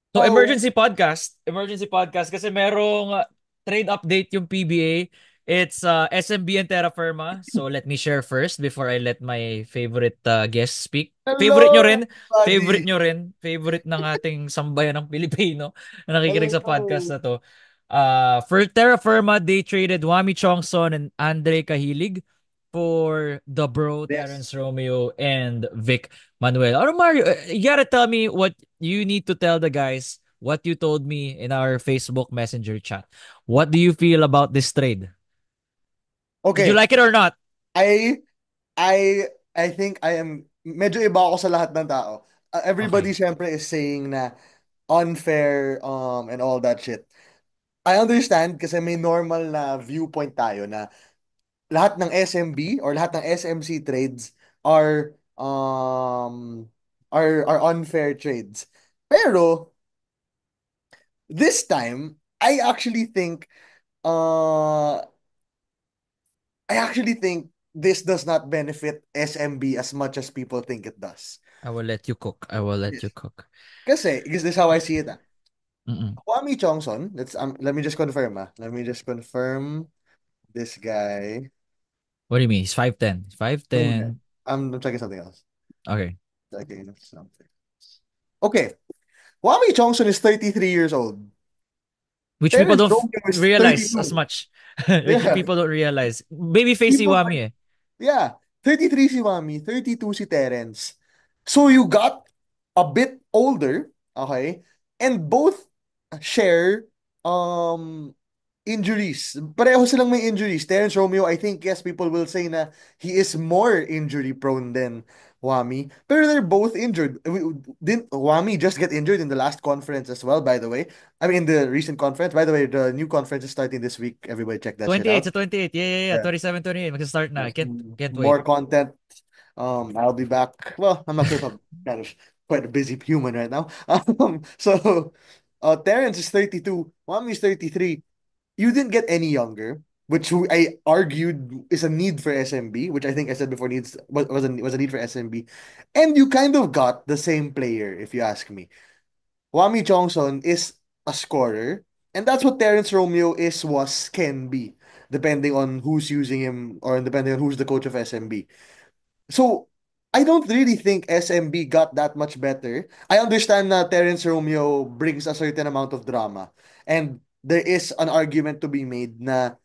So Oh, emergency podcast kasi merong trade update yung PBA. It's SMB and Terra Firma. So let me share first before I let my favorite guest speak. Favorite nyo hello rin, favorite everybody. nyo rin, favorite ng ating sambayan ng Pilipino na nakikinig sa podcast Hello. na to. For Terra Firma, they traded Wami Chongson and Andre Cahilig for the bro Yes. Terence Romeo and Vic Manuel. Or Mario, you gotta tell me what you need to tell the guys what you told me in our Facebook Messenger chat. What do you feel about this trade? Did you Okay. like it or not? I I think I am medyo iba ako sa lahat ng tao. Everybody Okay. syempre is saying na unfair and all that shit. I understand kasi may normal na viewpoint tayo na lahat ng SMB or lahat ng SMC trades are are unfair trades. Pero this time, uh I actually think this does not benefit SMB as much as people think it does. I will let you cook. I will let you Yes. cook. Kasi, because this is how I see it. Mm-mm. Kwame Chongson, let me just confirm. Let me just confirm this guy. What do you mean? He's 5'10". He's Hindi. 5'10". I'm checking something else. Okay. Checking something. Okay. Kwame Chongson is 33 years old. Which people Terence don't Romeo is realize as 32. much. Which Yeah. people don't realize. Babyface si People Wami eh. Yeah, 33 si Mami, 32 si Terence. So you got a bit older, okay? And both share um injuries. Pareho silang may injuries. Terence Romeo, I think, yes, people will say na he is more injury prone than Wami. Pero they're both injured. Didn't Wami just get injured in the last conference as well, by the way? I mean, in the recent conference. By the way, the new conference is starting this week. Everybody check that shit 28 out. sa 28. Yeah, yeah, yeah. Yeah. 27, 28. Magsa-start na. I Yes. can't wait. More content. I'll be back. Well, I'm not sure if I'm kind of quite a busy human right now. Terrence is 32. Mommy is 33. You didn't get any younger, which I argued is a need for SMB, which I think I said before was a need for SMB. And you kind of got the same player, if you ask me. Wami Chongson is a scorer, and that's what Terrence Romeo can be, depending on who's using him or depending on who's the coach of SMB. So, I don't really think SMB got that much better. I understand that Terence Romeo brings a certain amount of drama. And there is an argument to be made na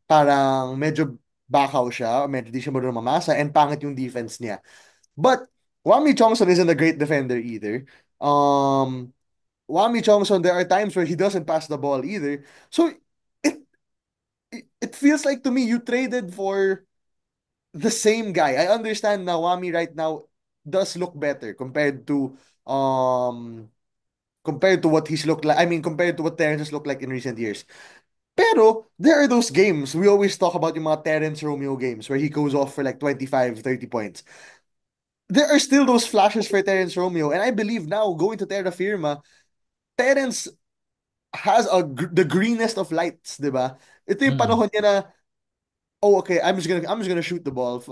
parang medyo bakaw siya, medyo di siya marunong mamasa, and pangit yung defense niya. But Wami Chongson isn't a great defender either. Um, Wami Chongson, there are times where he doesn't pass the ball either. So, it, it feels like to me you traded for the same guy. I understand Nawami right now does look better um compared to what he's looked like. I mean, compared to what Terrence has looked like in recent years. Pero there are those games. We always talk about yung mga Terrence Romeo games where he goes off for like 25, 30 points. There are still those flashes for Terrence Romeo. And I believe now, going to Terra Firma, Terrence has the greenest of lights, di ba? Ito yung Mm-mm. panahon niya na oh, okay, I'm just gonna shoot the ball.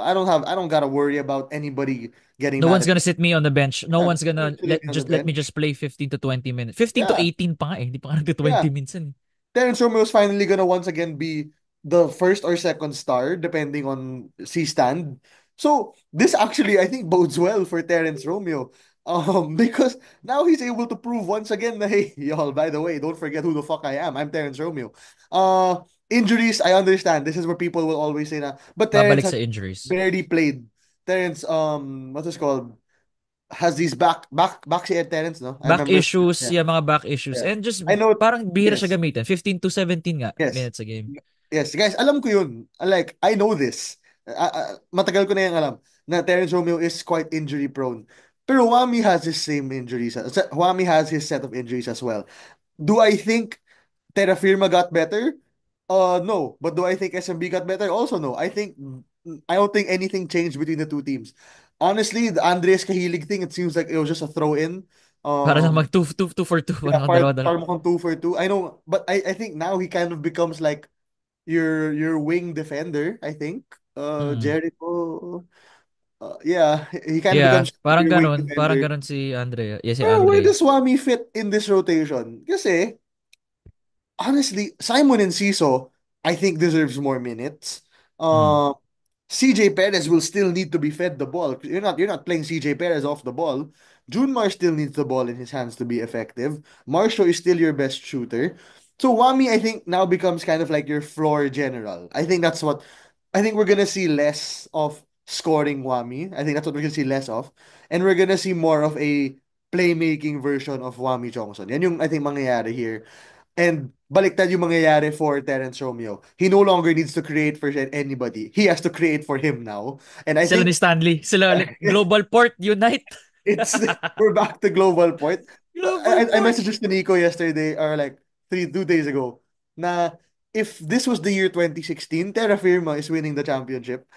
I don't gotta worry about anybody getting No mad one's at me. gonna sit me on the bench. No Yeah, one's gonna literally on the let me bench. just play 15 to 20 minutes. 15 to Yeah, 18 pa nga eh. Hindi pa nga yeah. nag-20 minsan eh. Terence Romeo is finally gonna once again be the first or second star, depending on C stand. So this actually, I think, bodes well for Terence Romeo. Because now he's able to prove once again that hey, y'all, by the way, don't forget who the fuck I am. I'm Terence Romeo. Injuries, I understand. This is where people will always say that, but Terence Babalik has sa injuries. barely played. Terence, what's this called? Has these back si Ed Terence, no? I Back remember. issues, Yeah, yeah, mga back issues. yeah. And just I know. parang bihira siya Yes. gamitin. 15 to 17 nga Yes. minutes a game. Yes, guys, alam ko yun. Like, I know this. Matagal ko na yung alam na Terence Romeo is quite injury prone. Pero Wami has his same injuries. Wami has his set of injuries as well. Do I think Terrafirma got better? No. But do I think SMB got better? Also no. I don't think anything changed between the two teams. Honestly, the Andres Cahilig thing, it seems like it was just a throw in. Para lang Um, mag 2 for 2. yeah, Parang dalawa-dalawa. para mukhang 2 for 2. I know, but I think now he kind of becomes like your wing defender, I think. Mm. Jericho. Yeah, he kind of Yeah, becomes a weight parang defender. ganun si Andre. Yeah, si Pero where Andre. does Wami fit in this rotation? Kasi honestly, Simon Enciso, I think deserves more minutes. Mm. Uh, CJ Perez will still need to be fed the ball. You're not playing CJ Perez off the ball. Junmar still needs the ball in his hands to be effective. Marshall is still your best shooter. So Wami, I think, now becomes kind of like your floor general. I think we're gonna see less of scoring Wami. I think that's what we're gonna see less of. And we're gonna see more of a playmaking version of Wami Johnson. Yan yung I think mangyayari here. And baliktad yung mangyayari for Terence Romeo. He no longer needs to create for anybody. He has to create for him now. And I Sila ni think Stanley. Sila Global Port Unite. it's we're back to global point. Global I Port. messaged this to Nico yesterday or like 2 days ago na if this was the year 2016, Terra Firma is winning the championship.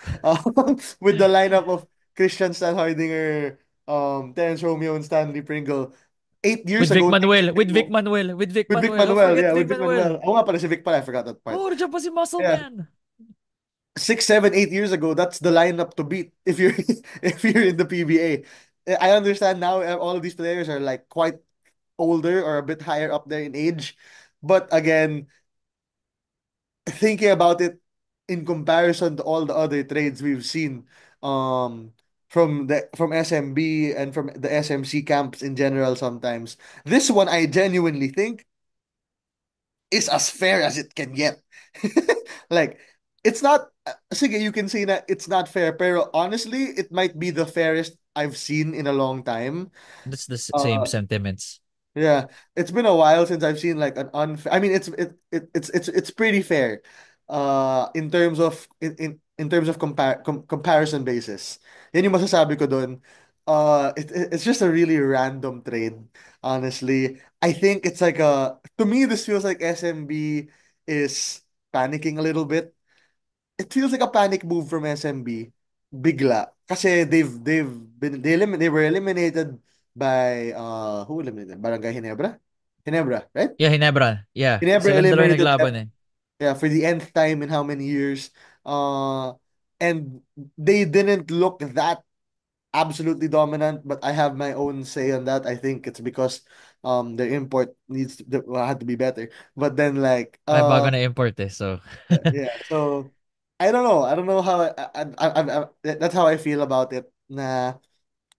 With the lineup of Christian Standhardinger, Terence Romeo, and Stanley Pringle. 8 years With Vic ago, 9 years Manuel. With Vic ago, Manuel. With Vic with Vic Manuel. Don't Manuel. forget Yeah, Vic with Vic Manuel. Manuel. Oo nga pala, si Vic pala. I forgot that part. Oh, nandiyan pa si Muscle Yeah. Man. 6, 7, 8 years ago, that's the lineup to beat if you're if you're in the PBA. I understand now all of these players are like quite older or a bit higher up there in age. But again, thinking about it in comparison to all the other trades we've seen um from SMB and from the SMC camps in general sometimes, this one I genuinely think is as fair as it can get. Like, it's not, sige, you can say that it's not fair, pero honestly, it might be the fairest I've seen in a long time. That's the same Uh, sentiments. yeah, it's been a while since I've seen like an unfair. I mean, it's pretty fair, in terms of in terms of comparison basis. Yan yung masasabi ko dun. It's just a really random trade, honestly. I think it's like to me, this feels like SMB is panicking a little bit. It feels like a panic move from SMB. Bigla. Kasi they were eliminated by who eliminated? Barangay Ginebra? Ginebra, right? Yeah, Hinebra. Yeah. Ginebra Silang dalawa yung eliminated them, naglaban eh. yeah, for the nth time in how many years. And they didn't look that absolutely dominant, but I have my own say on that. I think it's because their import had to be better. But then like May bago na import eh. So, yeah, so I don't know. I don't know how that's how I feel about it.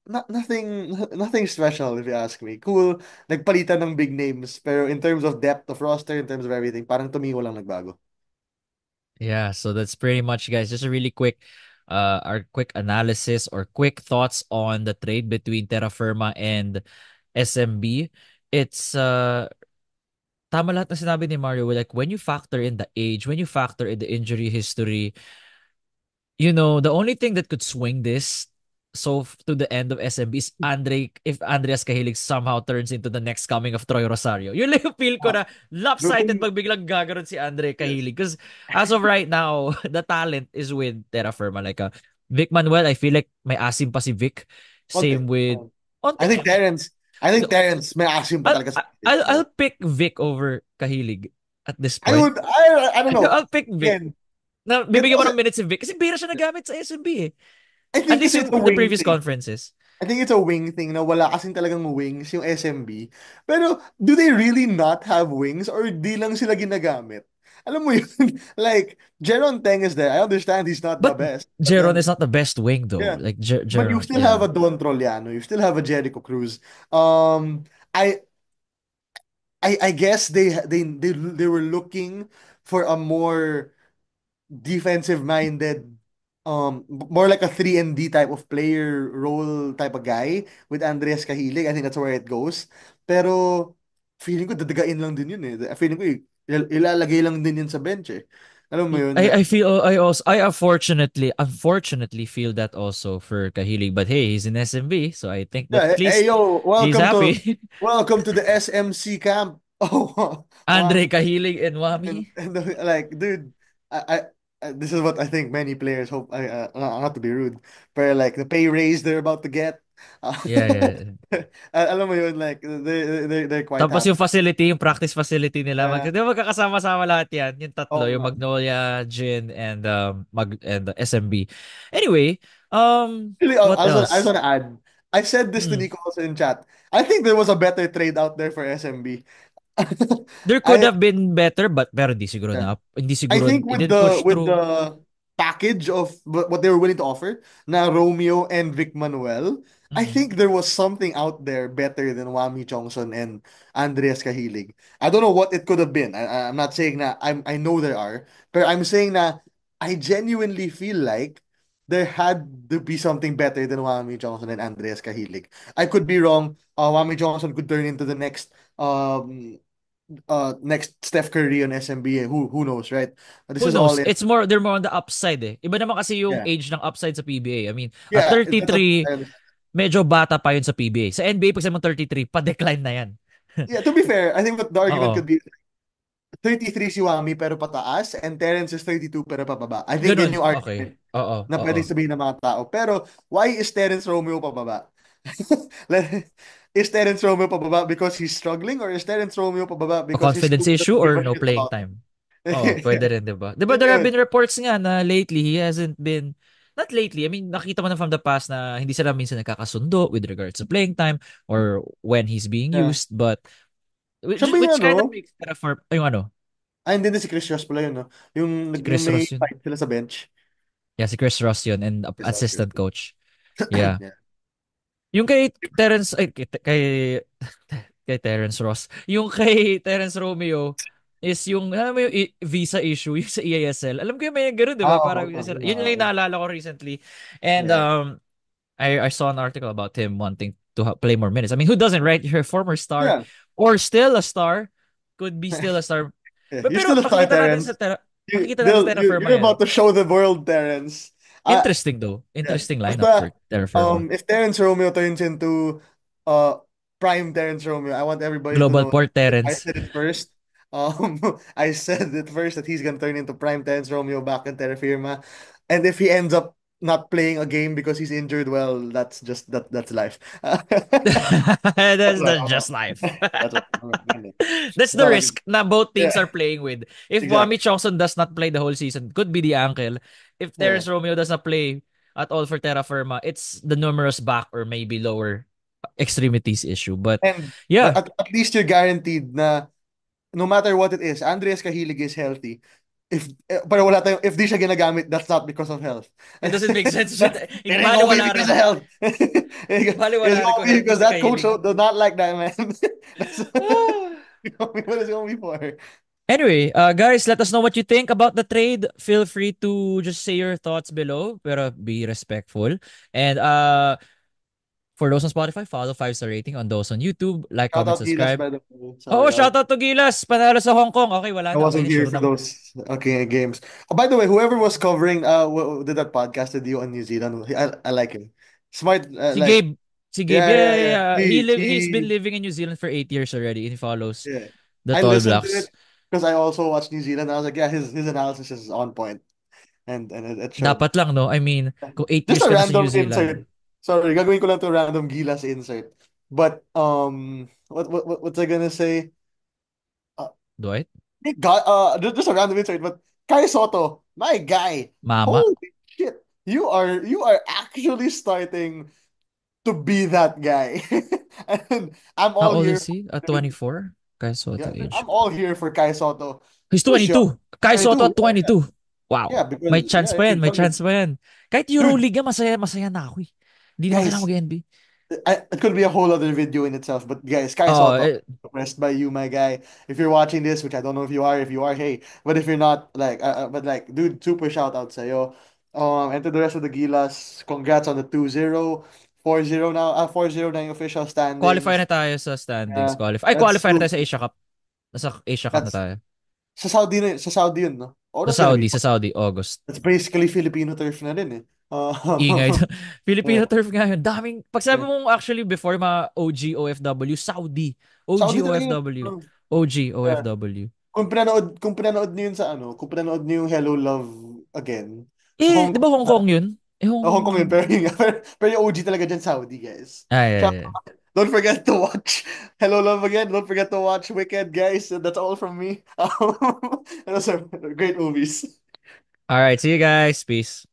Nothing special if you ask me. Cool, nagpalitan ng big names, pero in terms of depth of roster, in terms of everything, parang to me walang nagbago. yeah, so that's pretty much, guys. Just a really quick, our quick analysis or quick thoughts on the trade between Terra Firma and SMB. It's tama lahat na sinabi ni Mario. Like when you factor in the age, when you factor in the injury history, the only thing that could swing this to the end of SMB is if Andreas Cahilig somehow turns into the next coming of Troy Rosario. Yun lang yung feel ko Ah, na no, lopsided pag biglang gagaron si Andre yes. Cahilig. Because as of right now, the talent is with Terra Firma. Like Vic Manuel, I feel like may asim pa si Vic. Konti. Same with I Onte. think Terrence, may asim pa talaga sa pick. I'll pick Vic over Cahilig at this I point. would, I don't know. I'll pick Vic. Again, Na it bibigyan mo also, ng minutes si Vic kasi bira siya nagamit sa SMB eh. I At think least kasi it's a in the wing previous thing. conferences. I think it's a wing thing na wala kasing talagang wings yung SMB. Pero do they really not have wings or di lang sila ginagamit? Alam mo yun? Like, Jeron Teng is there. I understand he's not the But best. But Jeron then, is not the best wing though. yeah. Like But you Jeron, still have yeah. a Don Troliano. You still have a Jericho Cruz. Um, I I guess they were looking for a more defensive minded, more like a 3 and D type of player role type of guy with Andreas Cahilig. I think that's where it goes. Pero feeling ko dadagain lang din yun eh. Feeling ko ilalagay lang din yun sa bench eh. Alam mo yun? I feel I unfortunately feel that also for Kahilig. But hey, he's in SMB, so I think that Yeah, at hey least yo, he's happy. welcome to the SMC camp. Oh, Andre Wami. Kahilig and And, Wami. like, dude, this is what I think many players hope. Not to be rude, but like the pay raise they're about to get. Uh, Yeah, yeah. alam mo yun, like they're quite Tapos yung happy. facility, yung practice facility nila, Yeah. di ba magkakasama-sama lahat yan, yung tatlo, Oo yung nga. Magnolia, Gin, and SMB. Anyway, Really, What I just else? want to add. I said this to Hmm. Nico also in chat. I think there was a better trade out there for SMB. There could I have been better, but pero hindi siguro yeah. hindi I siguro, think it didn't push with through. the package of what they were willing to offer, na Romeo and Vic Manuel, I Mhm. think there was something out there better than Wami Chongson and Andreas Cahilig. I don't know what it could have been. I'm not saying that I know there are, but I'm saying that I genuinely feel like there had to be something better than Wami Johnson and Andreas Cahilig. I could be wrong. Wami Johnson could turn into the next Steph Curry on SMB. Who knows, right? This Who is all knows? in. They're more on the upside eh. Iba naman kasi yung Yeah, age ng upside sa PBA. I mean, at yeah. That's what 33, I understand. medyo bata pa yun sa PBA. Sa NBA, pag sabi mo 33, pa-decline na yan. Yeah, to be fair, I think what the argument Oo. could be 33 si Wami pero pataas and Terrence is 32 pero pababa. I think yun Ganun. yung Okay. argument Oo. na Oo. pwedeng sabihin ng mga tao. Pero why is Terrence Romeo pababa? Is Terrence Romeo pababa because he's struggling or is Terrence Romeo pababa A because his confidence coach issue doesn't give or a no shit playing about time? Oo, him? pwede rin, 'di ba? 'Di ba Yun there have yun. been reports nga na lately he hasn't been not lately. I mean, nakita mo na from the past na hindi sila minsan nagkakasundo with regards to playing time or when he's being Yeah. used, but Siya ba yung which ano? kind of makes it for yung ano, Hindi na si Chris Ross pala yun, no? si Yung Chris may Ross yun. fight sila sa bench. Yeah, si Chris Ross yun and Chris Ross yun. assistant coach. Yeah. Yeah. Yung kay Terence ay kay Terence Ross. Yung kay Terence Romeo is yung alam mo yung visa issue yung sa EASL. Alam ko yung may ganun, 'di ba? Parang yun lang yung Okay. naalala ko recently. And Yeah. I saw an article about him wanting to play more minutes. I mean, who doesn't, right? You're a former star Yeah. or still a star, could be still a star. Yeah. But You're pero still a star, Terrence. makikita natin sa Terra Firma You're ngayon. about to show the world, Terrence. Uh, Interesting though. yeah. Interesting lineup Basta, for Terra Firma. if Terrence Romeo turns into uh prime Terrence Romeo, I want everybody to Global know Port I Terrence. said it first. I said it first that he's gonna turn into prime Terrence Romeo back in Terra Firma. And if he ends up not playing a game because he's injured, well, that's just that's life. That's life. That's just life. That's life. That's That's the all I can. risk na both teams Yeah, are playing with. If Wami exactly. Chongson does not play the whole season, could be the ankle. If Yeah. Terence Romeo does not play at all for Terra Firma, it's the numerous back or maybe lower extremities issue. But And yeah, at least you're guaranteed na no matter what it is, Andreas Cahilig is healthy. Pero wala tayong, if di siya ginagamit, that's not because of health. it doesn't make sense. It Hindi ain't gonna be baliwala because rin. of health. It's Baliwala rin gonna kung be healthy because si that coach Kahilig. does not like that man. That's what it's gonna be for. Anyway, guys, let us know what you think about the trade. Feel free to just say your thoughts below, pero be respectful. And for those on Spotify, follow 5-star rating. On those on YouTube, like, Shout comment, out Gilas, subscribe. by the way. Oh, Sorry, shout out to Gilas. Panalo sa Hong Kong. Okay, I wala na. Okay wasn't na, here sure for na. those okay games. Oh, by the way, whoever was covering did that podcast with you on New Zealand, I like him. Smart, Si like Gabe. Si Gabe, yeah, yeah, yeah, yeah, yeah. yeah. He's been He living in New Zealand for 8 years already. And he follows Yeah. the I Tall listened to Blacks. it because I also watch New Zealand. I was like, yeah, his analysis is on point, and it showed. Dapat lang, no? I mean, kung eight Just years a ka na sa New random Zealand, insert. Sorry, gagawin ko lang to random Gilas insert. But what's I gonna say? Uh, Dwight, just a random insert. But Kai Soto, my guy, Mama. holy shit, you are actually starting to be that guy, and I'm How all old here. is he? At 24? Kai Soto Yeah, age. I'm all here for Kai Soto. He's Push young. 22. Kai Soto 22. at 22. Yeah, Wow. because May chance yeah, pa yan. he's May younger. chance pa yan. Kahit Dude, Euroleague, masaya na ako eh. Hindi naman kailangan guys, mag-NBA. it could be a whole other video in itself. But guys, Kai Oo, Soto, impressed by you, my guy. If you're watching this, which I don't know if you are, hey. But if you're not, but like, dude, super shout out sa'yo. And to the rest of the Gilas, congrats on the 2-0, 4-0 now. 4-0 na yung official qualify standings. na tayo sa standings. Yeah, Qualify. Ay, that's qualify na so. tayo sa Asia Cup. Nasa Asia Cup na That's tayo. sa Saudi yun, no? Oh, Sa that's gonna be Saudi, fun. sa Saudi, August. That's basically Filipino turf na rin eh. Ingay. Yeah. Filipino turf nga yun. Daming, pag sabi Yeah. mong actually before mga OG OFW, Saudi. OG Saudi talaga yun. OFW. OG Yeah. OFW. Kung pinanood niyo yun sa ano, kung pinanood niyo yung Hello Love Again, sa Eh, Hong di Kong, ba Hong Kong yun? Eh, Hong Kong yun, pero, pero yung OG talaga dyan, Saudi, guys. Ay, ay, Shout ay. Don't forget to watch Hello Love Again. Don't forget to watch Wicked, guys. That's all from me. Those are great movies. All right, see you guys. Peace.